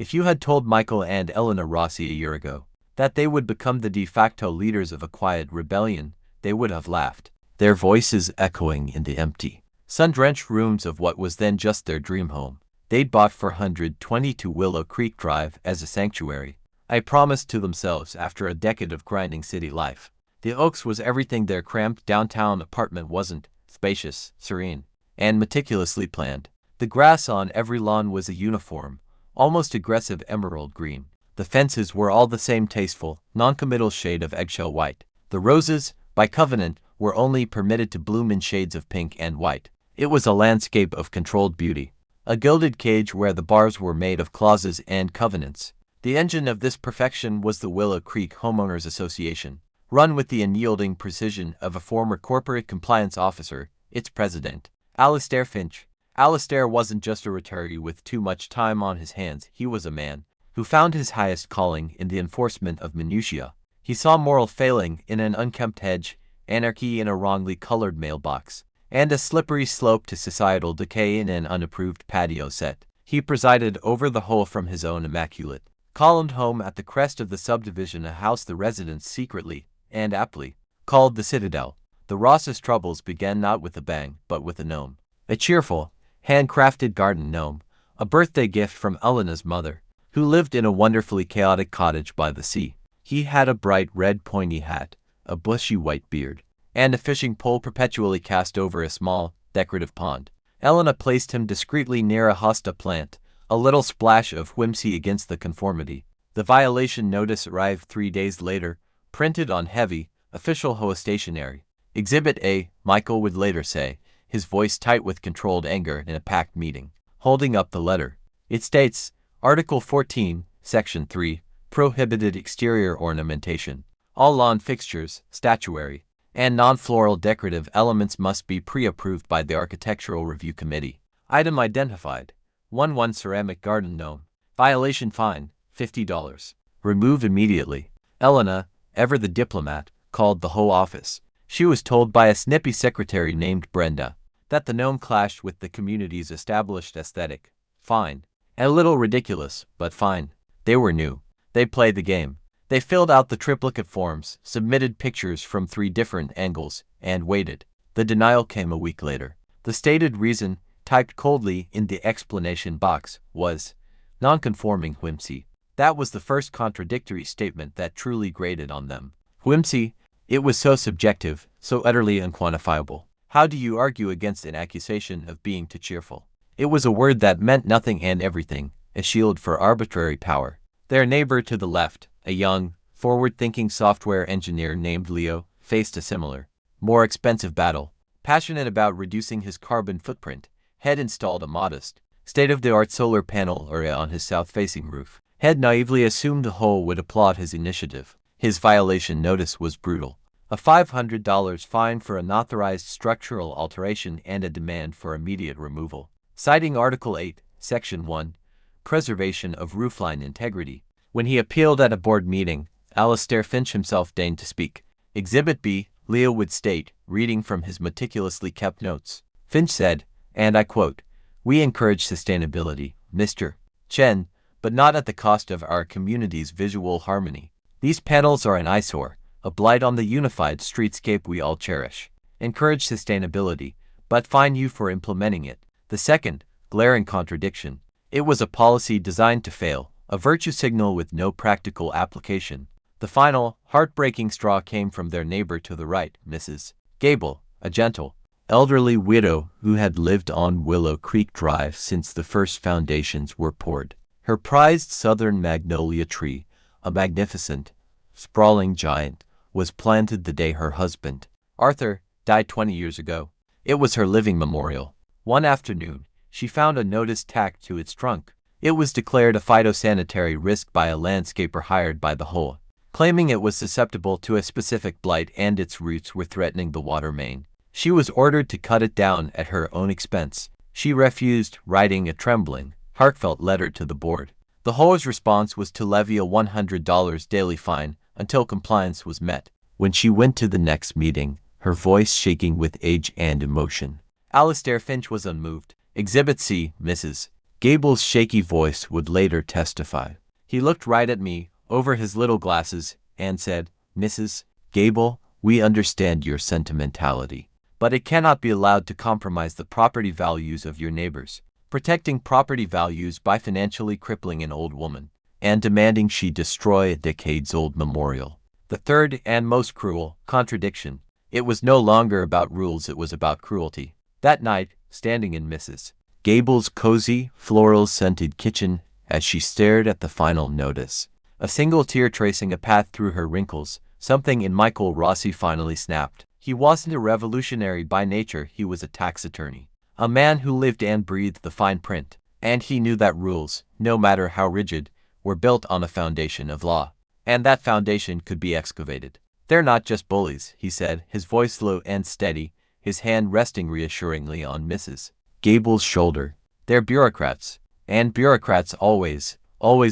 If you had told Michael and Elena Rossi a year ago that they would become the de facto leaders of a quiet rebellion, they would have laughed, their voices echoing in the empty, sun-drenched rooms of what was then just their dream home they'd bought for 122 Willow Creek Drive as a sanctuary. I promised to themselves after a decade of grinding city life. The Oaks was everything their cramped downtown apartment wasn't: spacious, serene, and meticulously planned. The grass on every lawn was a uniform, almost aggressive emerald green. The fences were all the same tasteful, non-committal shade of eggshell white. The roses, by covenant, were only permitted to bloom in shades of pink and white. It was a landscape of controlled beauty, a gilded cage where the bars were made of clauses and covenants. The engine of this perfection was the Willow Creek Homeowners Association, run with the unyielding precision of a former corporate compliance officer, its president, Alistair Finch. Alistair wasn't just a retiree with too much time on his hands, he was a man who found his highest calling in the enforcement of minutiae. He saw moral failing in an unkempt hedge, anarchy in a wrongly colored mailbox, and a slippery slope to societal decay in an unapproved patio set. He presided over the whole from his own immaculate, columned home at the crest of the subdivision, a house the residents secretly, and aptly, called the Citadel. The Ross's troubles began not with a bang, but with a gnome. A cheerful, handcrafted garden gnome, a birthday gift from Elena's mother, who lived in a wonderfully chaotic cottage by the sea. He had a bright red pointy hat, a bushy white beard, and a fishing pole perpetually cast over a small, decorative pond. Elena placed him discreetly near a hosta plant, a little splash of whimsy against the conformity. The violation notice arrived 3 days later, printed on heavy, official HOA stationery. Exhibit A, Michael would later say, his voice tight with controlled anger in a packed meeting, holding up the letter. It states, Article 14, Section 3, prohibited exterior ornamentation. All lawn fixtures, statuary, and non-floral decorative elements must be pre-approved by the Architectural Review Committee. Item identified: 1-1 ceramic garden gnome. Violation fine, $50. Remove immediately. Elena, ever the diplomat, called the HOA office. She was told by a snippy secretary named Brenda that the gnome clashed with the community's established aesthetic. Fine. A little ridiculous, but fine. They were new. They played the game. They filled out the triplicate forms, submitted pictures from 3 different angles, and waited. The denial came a week later. The stated reason, typed coldly in the explanation box, was non-conforming whimsy. That was the first contradictory statement that truly grated on them. Whimsy? It was so subjective, so utterly unquantifiable. How do you argue against an accusation of being too cheerful? It was a word that meant nothing and everything, a shield for arbitrary power. Their neighbor to the left, a young, forward-thinking software engineer named Leo, faced a similar, more expensive battle. Passionate about reducing his carbon footprint, had installed a modest, state-of-the-art solar panel array on his south-facing roof. Had naively assumed the HOA would applaud his initiative. His violation notice was brutal: a $500 fine for unauthorized structural alteration and a demand for immediate removal. Citing Article 8, Section 1, preservation of roofline integrity. When he appealed at a board meeting, Alistair Finch himself deigned to speak. Exhibit B, Leo would state, reading from his meticulously kept notes. Finch said, and I quote, "We encourage sustainability, Mr. Chen, but not at the cost of our community's visual harmony. These panels are an eyesore, a blight on the unified streetscape we all cherish. Encourage sustainability, but fine you for implementing it." The second, glaring contradiction. It was a policy designed to fail, a virtue signal with no practical application. The final, heartbreaking straw came from their neighbor to the right, Mrs. Gable, a gentle, elderly widow who had lived on Willow Creek Drive since the first foundations were poured. Her prized southern magnolia tree, a magnificent, sprawling giant, was planted the day her husband, Arthur, died 20 years ago. It was her living memorial. One afternoon, she found a notice tacked to its trunk. It was declared a phytosanitary risk by a landscaper hired by the HOA, claiming it was susceptible to a specific blight and its roots were threatening the water main. She was ordered to cut it down at her own expense. She refused, writing a trembling, heartfelt letter to the board. The HOA's response was to levy a $100 daily fine until compliance was met. When she went to the next meeting, her voice shaking with age and emotion, Alistair Finch was unmoved. Exhibit C, Mrs. Gable's shaky voice would later testify. He looked right at me, over his little glasses, and said, "Mrs. Gable, we understand your sentimentality, but it cannot be allowed to compromise the property values of your neighbors. Protecting property values by financially crippling an old woman and demanding she destroy a decades-old memorial." The third and most cruel contradiction. It was no longer about rules, it was about cruelty. That night, standing in Mrs. Gable's cozy, floral-scented kitchen as she stared at the final notice, a single tear tracing a path through her wrinkles, something in Michael Rossi finally snapped. He wasn't a revolutionary by nature, he was a tax attorney. A man who lived and breathed the fine print. And he knew that rules, no matter how rigid, were built on a foundation of law. And that foundation could be excavated. "They're not just bullies," he said, his voice low and steady, his hand resting reassuringly on Mrs. Gable's shoulder. "They're bureaucrats. And bureaucrats always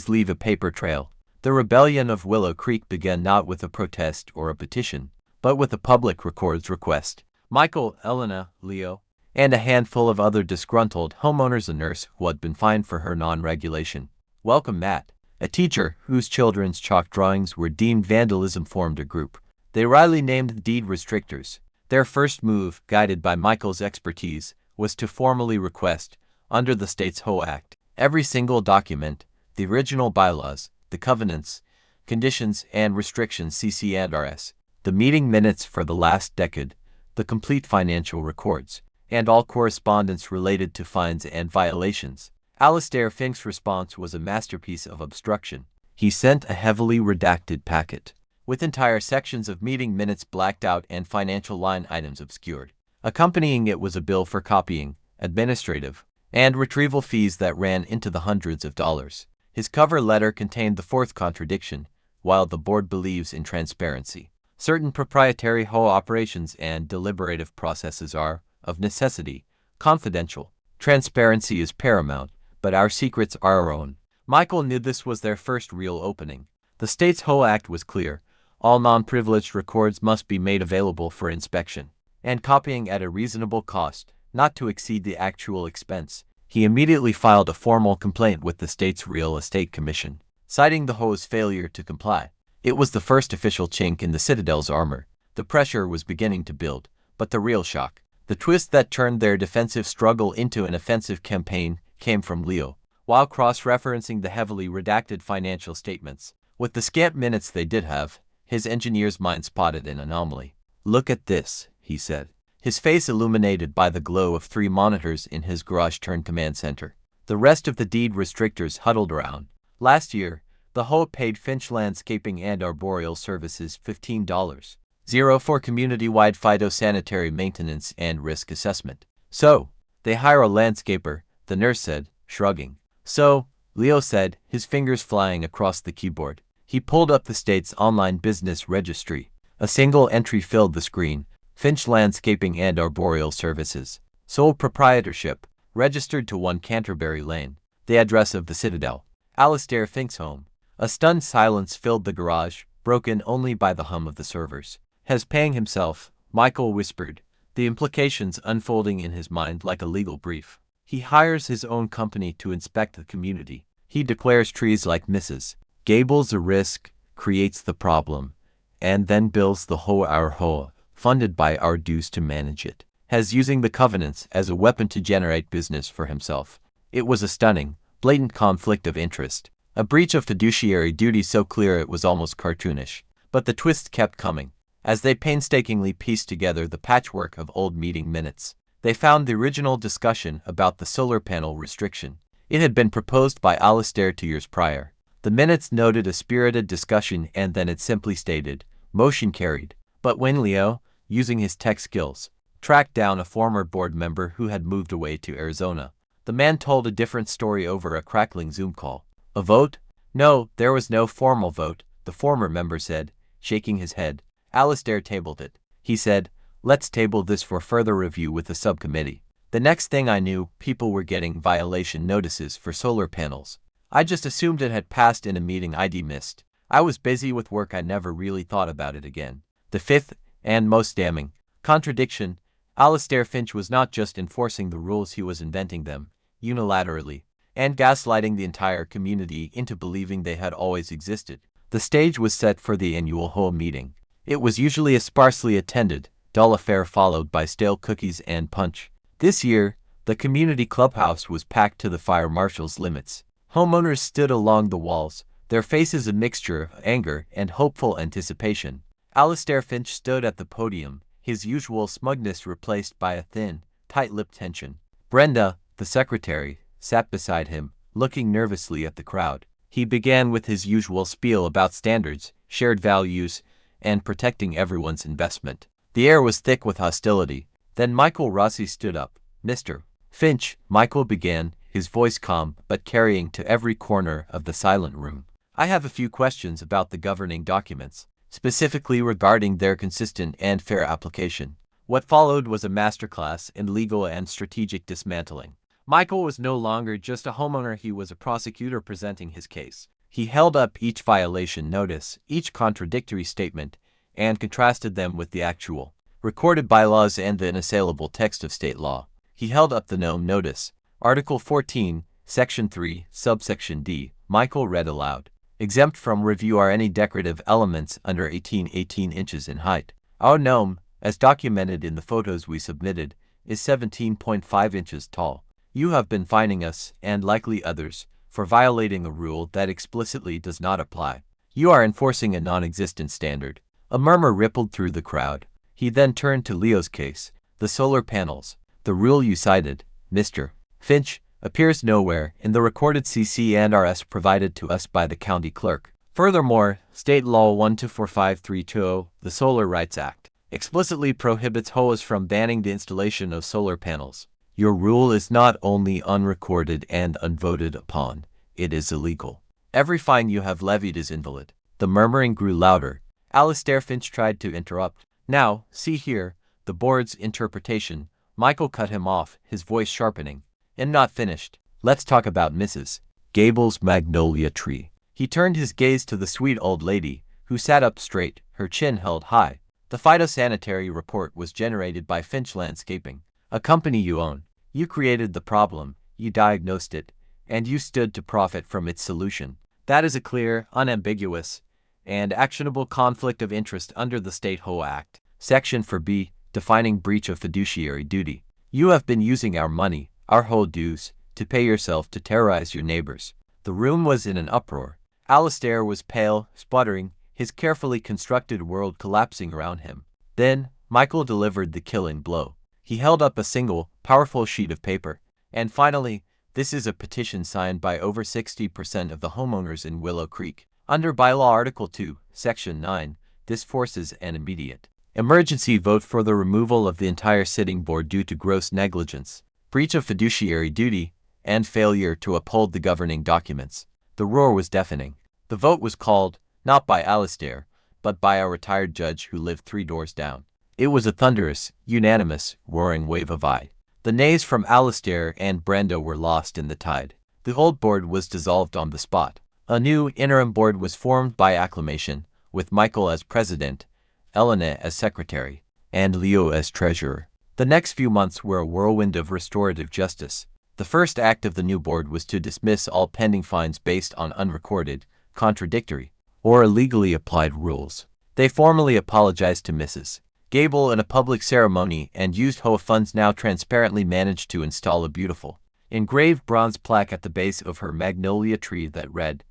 leave a paper trail." The rebellion of Willow Creek began not with a protest or a petition, but with a public records request. Michael, Elena, Leo, and a handful of other disgruntled homeowners, a nurse who had been fined for her non-regulation. Welcome Matt, a teacher whose children's chalk drawings were deemed vandalism, formed a group. They wryly named deed restrictors. Their first move, guided by Michael's expertise, was to formally request, under the state's HOA Act, every single document, the original bylaws, the covenants, conditions, and restrictions CC&RS, the meeting minutes for the last decade, the complete financial records, and all correspondence related to fines and violations. Alistair Finch's response was a masterpiece of obstruction. He sent a heavily redacted packet, with entire sections of meeting minutes blacked out and financial line items obscured. Accompanying it was a bill for copying, administrative, and retrieval fees that ran into the hundreds of dollars. His cover letter contained the fourth contradiction. While the board believes in transparency, certain proprietary HOA operations and deliberative processes are, of necessity, confidential. Transparency is paramount, but our secrets are our own. Michael knew this was their first real opening. The state's HOA Act was clear. All non-privileged records must be made available for inspection and copying at a reasonable cost, not to exceed the actual expense. He immediately filed a formal complaint with the state's Real Estate Commission, citing the HOA's failure to comply. It was the first official chink in the Citadel's armor. The pressure was beginning to build, but the real shock, the twist that turned their defensive struggle into an offensive campaign, came from Leo. While cross-referencing the heavily redacted financial statements, with the scant minutes they did have, his engineer's mind spotted an anomaly. "Look at this," he said, his face illuminated by the glow of 3 monitors in his garage-turned-command center. The rest of the deed restrictors huddled around. Last year, the HOA paid Finch Landscaping and Arboreal Services $15.00 for community-wide phytosanitary maintenance and risk assessment. "So, they hire a landscaper," the nurse said, shrugging. "So," Leo said, his fingers flying across the keyboard. He pulled up the state's online business registry. A single entry filled the screen. Finch Landscaping and Arboreal Services. Sole proprietorship. Registered to 1 Canterbury Lane. The address of the Citadel. Alistair Finch's home. A stunned silence filled the garage, broken only by the hum of the servers. "Has paying himself," Michael whispered, the implications unfolding in his mind like a legal brief. "He hires his own company to inspect the community. He declares trees like Mrs. Gable's a risk, creates the problem, and then bills the HOA our HOA, funded by our dues to manage it. Has using the covenants as a weapon to generate business for himself." It was a stunning, blatant conflict of interest. A breach of fiduciary duty so clear it was almost cartoonish. But the twists kept coming. As they painstakingly pieced together the patchwork of old meeting minutes, they found the original discussion about the solar panel restriction. It had been proposed by Alistair 2 years prior. The minutes noted a spirited discussion and then it simply stated, "Motion carried." But when Leo, using his tech skills, tracked down a former board member who had moved away to Arizona, the man told a different story over a crackling Zoom call. "A vote? No, there was no formal vote," the former member said, shaking his head. Alistair tabled it. He said, "Let's table this for further review with the subcommittee." The next thing I knew, people were getting violation notices for solar panels. I just assumed it had passed in a meeting I'd missed. I was busy with work, I never really thought about it again. The fifth, and most damning, contradiction: Alistair Finch was not just enforcing the rules, he was inventing them, unilaterally. and gaslighting the entire community into believing they had always existed. The stage was set for the annual HOA meeting. It was usually a sparsely attended, dull affair followed by stale cookies and punch. This year, the community clubhouse was packed to the fire marshal's limits. Homeowners stood along the walls, their faces a mixture of anger and hopeful anticipation. Alistair Finch stood at the podium, his usual smugness replaced by a thin, tight-lipped tension. Brenda, the secretary, sat beside him, looking nervously at the crowd. He began with his usual spiel about standards, shared values, and protecting everyone's investment. The air was thick with hostility. Then Michael Rossi stood up. "Mr. Finch," Michael began, his voice calm but carrying to every corner of the silent room. "I have a few questions about the governing documents, specifically regarding their consistent and fair application." What followed was a masterclass in legal and strategic dismantling. Michael was no longer just a homeowner, he was a prosecutor presenting his case. He held up each violation notice, each contradictory statement, and contrasted them with the actual, recorded bylaws and the unassailable text of state law. He held up the gnome notice. Article 14, Section 3, Subsection D, Michael read aloud. "Exempt from review are any decorative elements under 18 inches in height. Our gnome, as documented in the photos we submitted, is 17.5 inches tall. You have been fining us, and likely others, for violating a rule that explicitly does not apply. You are enforcing a non-existent standard." A murmur rippled through the crowd. He then turned to Leo's case. "The solar panels. The rule you cited, Mr. Finch, appears nowhere in the recorded CC&RS provided to us by the county clerk. Furthermore, State Law 1245320, the Solar Rights Act, explicitly prohibits HOAs from banning the installation of solar panels. Your rule is not only unrecorded and unvoted upon, it is illegal. Every fine you have levied is invalid." The murmuring grew louder. Alistair Finch tried to interrupt. "Now, see here, the board's interpretation." Michael cut him off, his voice sharpening. "And not finished. Let's talk about Mrs. Gable's magnolia tree." He turned his gaze to the sweet old lady, who sat up straight, her chin held high. "The phytosanitary report was generated by Finch Landscaping, a company you own. You created the problem, you diagnosed it, and you stood to profit from its solution. That is a clear, unambiguous, and actionable conflict of interest under the State HOA Act. Section 4B, defining breach of fiduciary duty. You have been using our money, our HOA dues, to pay yourself to terrorize your neighbors." The room was in an uproar. Alistair was pale, sputtering, his carefully constructed world collapsing around him. Then, Michael delivered the killing blow. He held up a single, powerful sheet of paper. "And finally, this is a petition signed by over 60% of the homeowners in Willow Creek. Under Bylaw Article 2, Section 9, this forces an immediate emergency vote for the removal of the entire sitting board due to gross negligence, breach of fiduciary duty, and failure to uphold the governing documents." The roar was deafening. The vote was called, not by Alistair, but by a retired judge who lived 3 doors down. It was a thunderous, unanimous, roaring wave of aye. The nays from Alistair and Brenda were lost in the tide. The old board was dissolved on the spot. A new interim board was formed by acclamation, with Michael as president, Elena as secretary, and Leo as treasurer. The next few months were a whirlwind of restorative justice. The first act of the new board was to dismiss all pending fines based on unrecorded, contradictory, or illegally applied rules. They formally apologized to Mrs. Gable in a public ceremony and used HOA funds now transparently managed to install a beautiful, engraved bronze plaque at the base of her magnolia tree that read,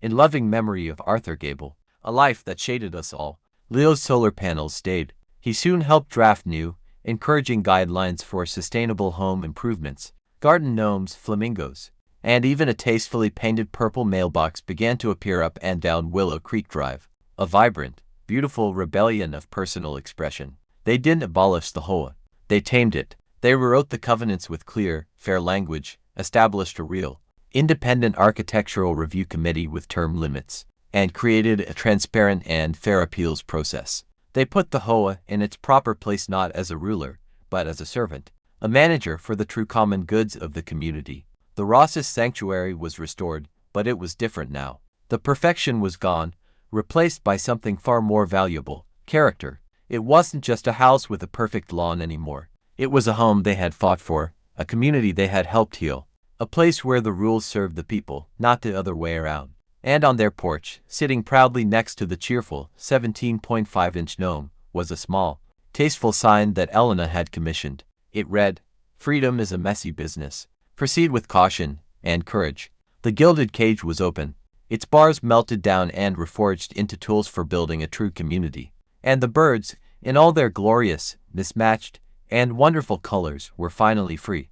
"In loving memory of Arthur Gable, a life that shaded us all." Leo's solar panels stayed. He soon helped draft new, encouraging guidelines for sustainable home improvements. Garden gnomes, flamingos, and even a tastefully painted purple mailbox began to appear up and down Willow Creek Drive. A vibrant, beautiful rebellion of personal expression. They didn't abolish the HOA. They tamed it. They rewrote the covenants with clear, fair language, established a real, independent architectural review committee with term limits, and created a transparent and fair appeals process. They put the HOA in its proper place not as a ruler, but as a servant, a manager for the true common goods of the community. The Rossis sanctuary was restored, but it was different now. The perfection was gone, replaced by something far more valuable, character. It wasn't just a house with a perfect lawn anymore. It was a home they had fought for, a community they had helped heal, a place where the rules served the people, not the other way around. And on their porch, sitting proudly next to the cheerful 17.5-inch gnome, was a small, tasteful sign that Elena had commissioned. It read, "Freedom is a messy business. Proceed with caution and courage." The gilded cage was open, its bars melted down and reforged into tools for building a true community. And the birds, in all their glorious, mismatched, and wonderful colors, were finally free.